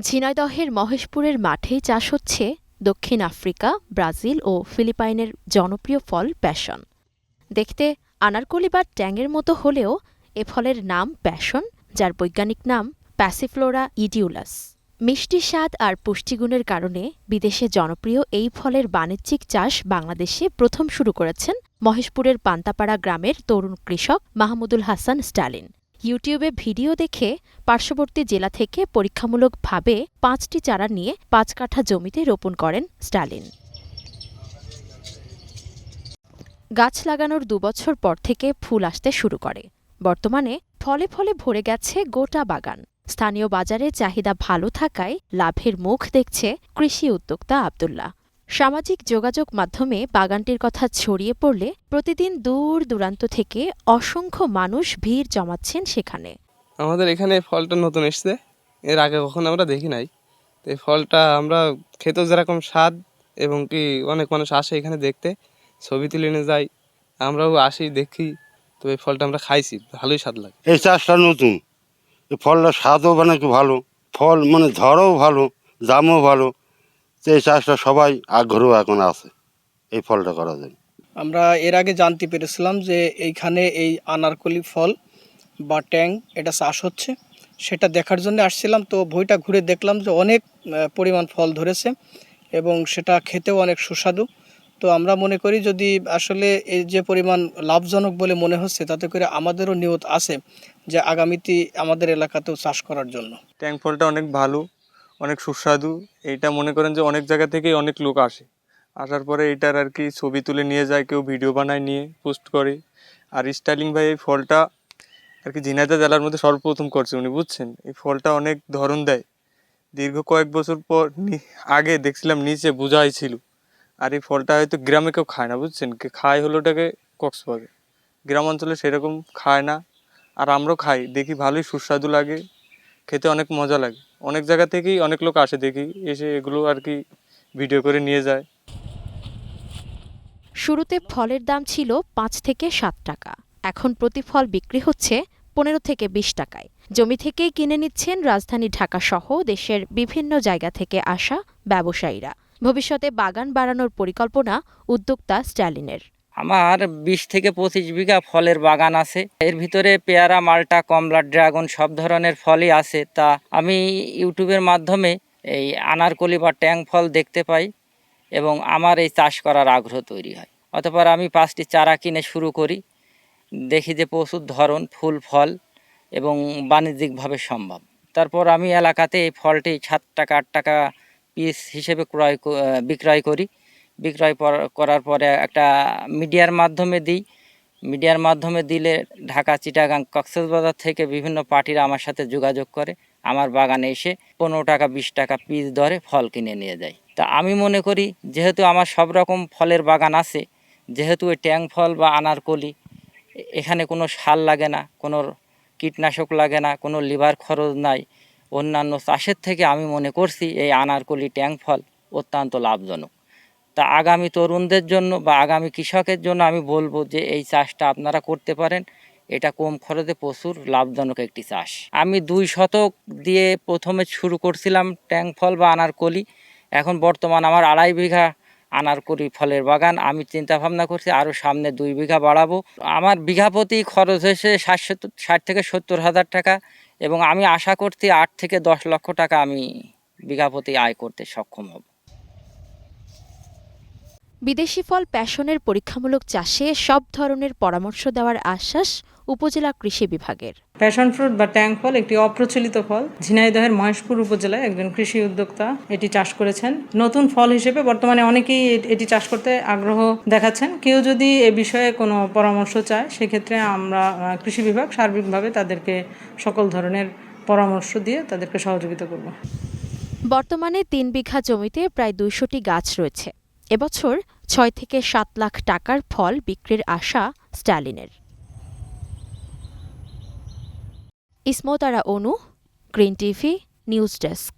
ঝিনাইদহের মহেশপুরের মাঠেই চাষ হচ্ছে দক্ষিণ আফ্রিকা, ব্রাজিল ও ফিলিপাইনের জনপ্রিয় ফল প্যাশন। দেখতে আনারকলি বা ট্যাংয়ের মতো হলেও এ ফলের নাম প্যাশন, যার বৈজ্ঞানিক নাম প্যাসিফ্লোরা ইডিউলাস। মিষ্টি স্বাদ আর পুষ্টিগুণের কারণে বিদেশে জনপ্রিয় এই ফলের বাণিজ্যিক চাষ বাংলাদেশে প্রথম শুরু করেছেন মহেশপুরের পান্তাপাড়া গ্রামের তরুণ কৃষক মাহমুদুল হাসান স্টালিন। ইউটিউবে ভিডিও দেখে পার্শ্ববর্তী জেলা থেকে পরীক্ষামূলকভাবে ৫টি চারা নিয়ে ৫ কাঠা জমিতে রোপণ করেন স্টালিন। গাছ লাগানোর ২ বছর পর থেকে ফুল আসতে শুরু করে। বর্তমানে ফলে ফলে ভরে গেছে গোটা বাগান। স্থানীয় বাজারে চাহিদা ভালো থাকায় লাভের মুখ দেখছে কৃষি উদ্যোক্তা আব্দুল্লাহ। সামাজিক যোগাযোগ মাধ্যমে বাগানটির কথা ছড়িয়ে পড়লে প্রতিদিন দূর দূরান্ত থেকে অসংখ্য মানুষ ভিড় জমাচ্ছেন সেখানে। আমাদের এখানে ফলটা নতুন এসছে, এর আগে কখনো আমরা দেখি নাই। তো এই ফলটা আমরা খেতেও যেরকম স্বাদ, এবং কি অনেক মানুষ আসে এখানে দেখতে, ছবি তুলে নিয়ে যায়, আমরাও আসি দেখি। তো এই ফলটা আমরা খাইছি, ভালোই স্বাদ লাগে। এই চাষটা নতুন, এই ফলটা স্বাদও নাকি ভালো, ফল মানে ধরও ভালো, দামও ভালো। তো এই চাষটা সবাই আগ্রহ এখন আছে এই ফলটা করার জন্য। আমরা এর আগে জানতে পেরেছিলাম যে এইখানে এই আনারকলি ফল বা ট্যাং এটা চাষ হচ্ছে, সেটা দেখার জন্য আসছিলাম। তো বইটা ঘুরে দেখলাম যে অনেক পরিমাণ ফল ধরেছে এবং সেটা খেতেও অনেক সুস্বাদু। তো আমরা মনে করি যদি আসলে এই যে পরিমাণ লাভজনক বলে মনে হচ্ছে, তাতে করে আমাদেরও নিয়ত আছে যে আগামীতে আমাদের এলাকাতেও চাষ করার জন্য। ট্যাং ফলটা অনেক ভালো, অনেক সুস্বাদু। এইটা মনে করেন যে অনেক জায়গা থেকেই অনেক লোক আসে, আসার পরে এইটার আর কি ছবি তুলে নিয়ে যায়, কেউ ভিডিও বানায় নিয়ে পোস্ট করে। আর স্টাইলিং ভাই এই ফলটা আর কি ঝিনাইদহ জেলার মধ্যে সর্বপ্রথম করছে উনি, বুঝছেন। এই ফলটা অনেক ধরন দেয়। দীর্ঘ কয়েক বছর পর আগে দেখছিলাম নিচে বোঝাই ছিল। আর এই ফলটা হয়তো গ্রামে কেউ খায় না, বুঝছেন। খায় হলো ওটাকে কক্সবাজারে, গ্রাম অঞ্চলে সেরকম খায় না। আর আমরাও খাই, দেখি ভালোই সুস্বাদু লাগে, খেতে অনেক মজা লাগে। অনেক জায়গা থেকেই অনেক লোক আসে দেখি, এসে এগুলো আর কি ভিডিও করে নিয়ে যায়। শুরুতে ফলের দাম ছিল ৫ থেকে ৭ টাকা, এখন প্রতি ফল বিক্রি হচ্ছে ১৫ থেকে ২০ টাকায়। জমি থেকেই কিনে নিচ্ছেন রাজধানী ঢাকা সহ দেশের বিভিন্ন জায়গা থেকে আসা ব্যবসায়ীরা। ভবিষ্যতে বাগান বাড়ানোর পরিকল্পনা উদ্যোক্তা স্টালিনের। আমার ২০ থেকে ২৫ বিঘা ফলের বাগান আছে। এর ভিতরে পেয়ারা, মাল্টা, কমলা, ড্রাগন সব ধরনের ফলই আছে। তা আমি ইউটিউবের মাধ্যমে এই আনারকলি বা ট্যাং ফল দেখতে পাই এবং আমার এই চাষ করার আগ্রহ তৈরি হয়। অতঃপর আমি ৫টি চারা কিনে শুরু করি, দেখি যে প্রচুর ধরন, ফুল, ফল এবং বাণিজ্যিকভাবে সম্ভব। তারপর আমি এলাকাতে এই ফলটি ৭ টাকা ৮ টাকা পিস হিসেবে বিক্রয় করি। বিক্রয় করার পরে একটা মিডিয়ার মাধ্যমে দিই। মিডিয়ার মাধ্যমে দিলে ঢাকা, চিটাগাং, কক্সবাজার থেকে বিভিন্ন পার্টিরা আমার সাথে যোগাযোগ করে, আমার বাগানে এসে ১৫ টাকা ২০ টাকা পিস দরে ফল কিনে নিয়ে যায়। তা আমি মনে করি যেহেতু আমার সব রকম ফলের বাগান আছে, যেহেতু এই ট্যাং ফল বা আনারকলি এখানে কোনো সার লাগে না, কোনো কীটনাশক লাগে না, কোনো লিভার খরচ নাই, অন্যান্য চাষের থেকে আমি মনে করছি এই আনারকলি ট্যাং ফল অত্যন্ত লাভজনক। তা আগামী তরুণদের জন্য বা আগামী কৃষকের জন্য আমি বলবো যে এই চাষটা আপনারা করতে পারেন। এটা কম খরচে প্রচুর লাভজনক একটি চাষ। আমি ২ শতক দিয়ে প্রথমে শুরু করছিলাম ট্যাং ফল বা আনারকলি। এখন বর্তমান আমার ২.৫ বিঘা আনারকলি ফলের বাগান। আমি চিন্তা ভাবনা করছি আরও সামনে ২ বিঘা বাড়াবো। আমার বিঘা প্রতি খরচ হয়েছে ৬০ থেকে ৭০ হাজার টাকা এবং আমি আশা করছি ৮ থেকে ১০ লক্ষ টাকা আমি বিঘা প্রতি আয় করতে সক্ষম হব। বিদেশি ফল প্যাশনের পরীক্ষামূলক চাষে সব ধরনের পরামর্শ দেওয়ার আশ্বাস উপজেলা কৃষি বিভাগের। প্যাশন ফ্রুট বা ট্যাং ফল একটি অপ্রচলিত ফল। ঝিনাইদহের মহেশপুর উপজেলায় একজন কৃষি উদ্যোক্তা এটি চাষ করেছেন। নতুন ফল হিসেবে বর্তমানে অনেকেই এটি চাষ করতে আগ্রহ দেখাচ্ছেন। কেউ যদি এ বিষয়ে কোনো পরামর্শ চায়, সেক্ষেত্রে আমরা কৃষি বিভাগ সার্বিকভাবে তাদেরকে সকল ধরনের পরামর্শ দিয়ে তাদেরকে সহযোগিতা করব। বর্তমানে ৩ বিঘা জমিতে প্রায় ২০০টি গাছ রয়েছে। এবছর ৬ থেকে ৭ লাখ টাকার ফল বিক্রির আশা স্টালিনের। ইসমত আরা অনু, গ্রিন টিভি, নিউজ ডেস্ক।